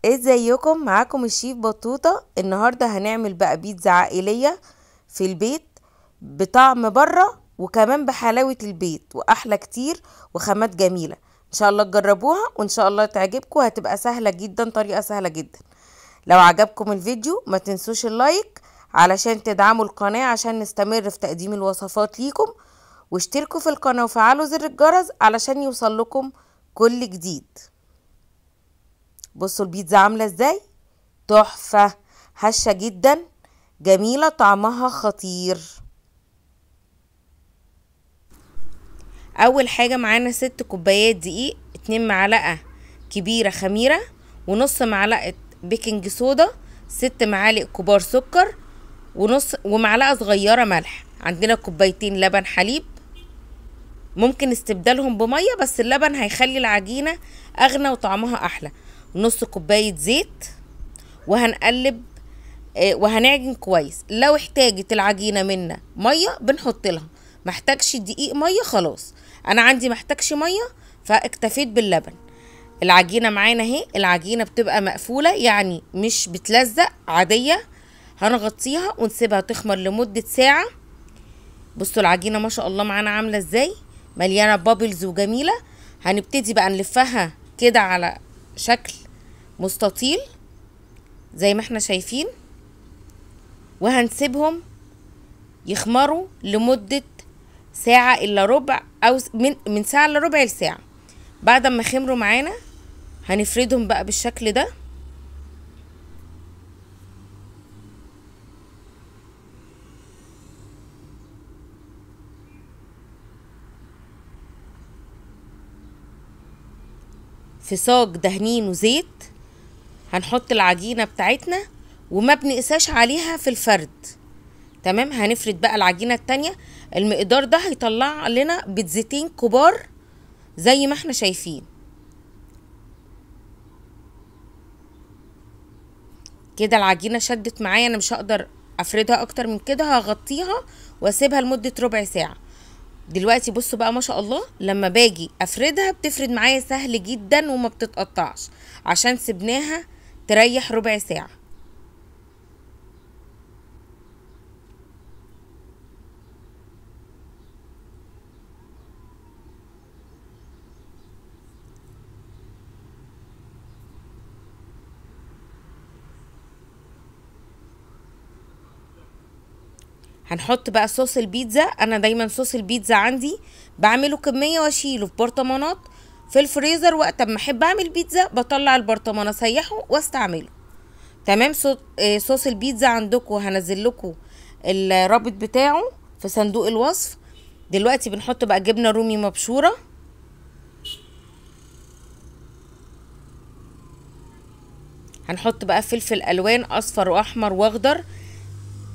ازيكم؟ معاكم الشيف بطوطة. النهاردة هنعمل بقى بيتزا عائلية في البيت بطعم بره وكمان بحلاوة البيت واحلى كتير وخامات جميلة. ان شاء الله تجربوها وان شاء الله تعجبكم، هتبقى سهلة جدا، طريقة سهلة جدا. لو عجبكم الفيديو ما تنسوش اللايك علشان تدعموا القناة عشان نستمر في تقديم الوصفات ليكم، واشتركوا في القناة وفعلوا زر الجرس علشان يوصل لكم كل جديد. بصوا البيتزا عاملة ازاي، تحفة، هشة جدا، جميلة، طعمها خطير. اول حاجة معانا 6 كوبايات دقيق، 2 معلقة كبيرة خميرة، ونص معلقة بيكنج صودا، 6 معالق كبار سكر، ومعلقة صغيرة ملح. عندنا كوبايتين لبن حليب، ممكن استبدالهم بمية بس اللبن هيخلي العجينة اغنى وطعمها احلى. نص كوباية زيت، وهنقلب وهنعجن كويس. لو احتاجت العجينه منا ميه بنحط لها، محتاجش دقيق ميه خلاص. انا عندي محتاجش ميه فاكتفيت باللبن. العجينه معانا اهي، العجينه بتبقى مقفوله يعني مش بتلزق، عاديه. هنغطيها ونسيبها تخمر لمده ساعه. بصوا العجينه ما شاء الله معانا عامله ازاي، مليانه بابلز وجميله. هنبتدي بقى نلفها كده على شكل مستطيل زي ما احنا شايفين، وهنسيبهم يخمروا لمدة ساعة إلا ربع، أو من ساعة إلا ربع لساعة. بعد ما خمروا معانا هنفردهم بقى بالشكل ده. في صاج دهنين وزيت هنحط العجينة بتاعتنا وما بنقساش عليها في الفرد. تمام، هنفرد بقى العجينة التانية. المقدار ده هيطلع لنا بيتزتين كبار زي ما احنا شايفين كده. العجينة شدت معايا، انا مش هقدر افردها اكتر من كده، هغطيها واسيبها لمدة ربع ساعة. دلوقتي بصوا بقى ما شاء الله، لما باجي افردها بتفرد معايا سهل جدا وما بتتقطعش عشان سبناها تريح ربع ساعة. هنحط بقى صوص البيتزا. انا دايما صوص البيتزا عندي بعمله كمية واشيله في برطمانات في الفريزر، وقت ما احب اعمل بيتزا بطلع البرطمان اسيحه واستعمله. تمام. صوص البيتزا عندكم هنزل لكم الرابط بتاعه في صندوق الوصف. دلوقتي بنحط بقى جبنة رومي مبشورة، هنحط بقى فلفل الوان اصفر واحمر واخضر.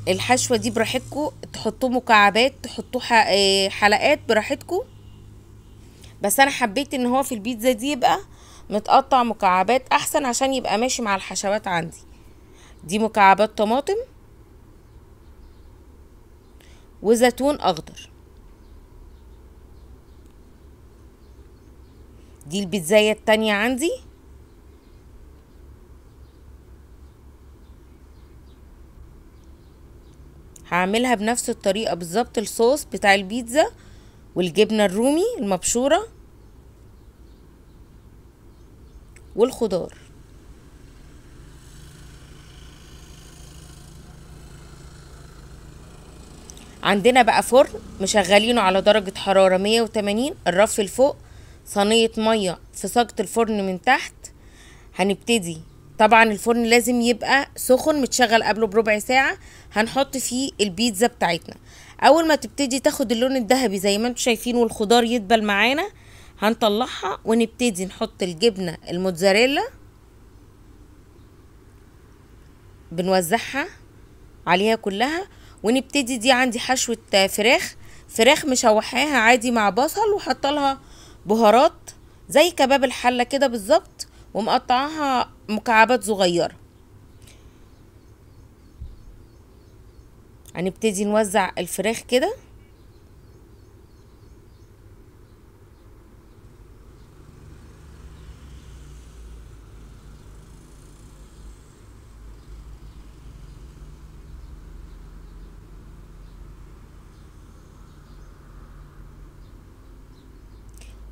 الحشوة دي براحتكم، تحطوه مكعبات، تحطوه حلقات براحتكم، بس انا حبيت ان هو في البيتزا دي يبقى متقطع مكعبات احسن عشان يبقى ماشي مع الحشوات عندي. دي مكعبات طماطم وزيتون اخضر. دي البيتزاية التانية عندي. هعملها بنفس الطريقة بالظبط، الصوص بتاع البيتزا والجبنة الرومي المبشورة والخضار. عندنا بقى فرن مشغلينه على درجة حرارة 180، الرف الفوق صينية مية في ساقة الفرن من تحت. هنبتدي، طبعا الفرن لازم يبقى سخن متشغل قبله بربع ساعة. هنحط فيه البيتزا بتاعتنا. اول ما تبتدي تاخد اللون الذهبي زي ما انتم شايفين والخضار يدبل معانا، هنطلعها ونبتدي نحط الجبنة الموتزاريلا، بنوزعها عليها كلها. ونبتدي، دي عندي حشوة فراخ مشوحاها عادي مع بصل وحط لها بهارات زي كباب الحلة كده بالظبط، ومقطعاها مكعبات صغيرة. هنبتدي نوزع الفراخ كده.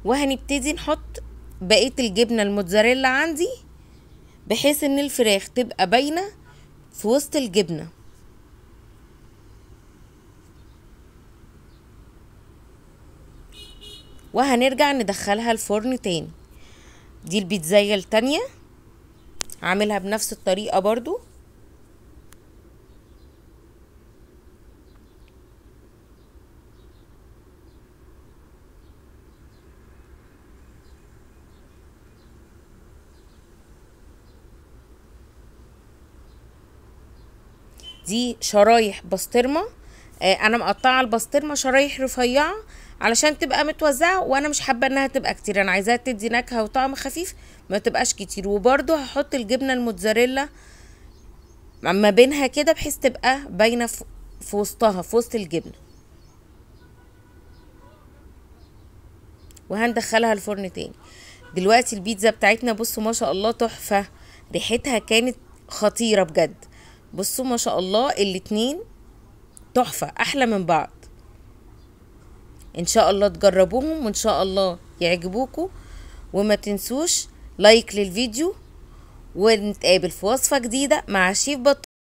وهنبتدي نحط بقية الجبنة الموتزاريلا عندي بحيث ان الفراخ تبقى باينة في وسط الجبنة. وهنرجع ندخلها الفرن تاني. دي البيتزاية التانية عاملها بنفس الطريقة برضو. دي شرايح بسطرمة. انا مقطعة البسطرمة شرايح رفيعة علشان تبقى متوزعة، وانا مش حابة انها تبقى كتير، انا عايزاها تدي نكهة وطعم خفيف ما تبقاش كتير. وبرضو هحط الجبنة الموتزاريلا ما بينها كده بحيث تبقى باينة في وسطها، في وسط الجبنة. وهندخلها الفرن تاني. دلوقتي البيتزا بتاعتنا بصوا ما شاء الله تحفة، ريحتها كانت خطيرة بجد. بصوا ما شاء الله الاتنين تحفة، احلى من بعض. ان شاء الله تجربوهم وان شاء الله يعجبوكم، وما تنسوش لايك للفيديو، ونتقابل في وصفة جديدة مع شيف بطل.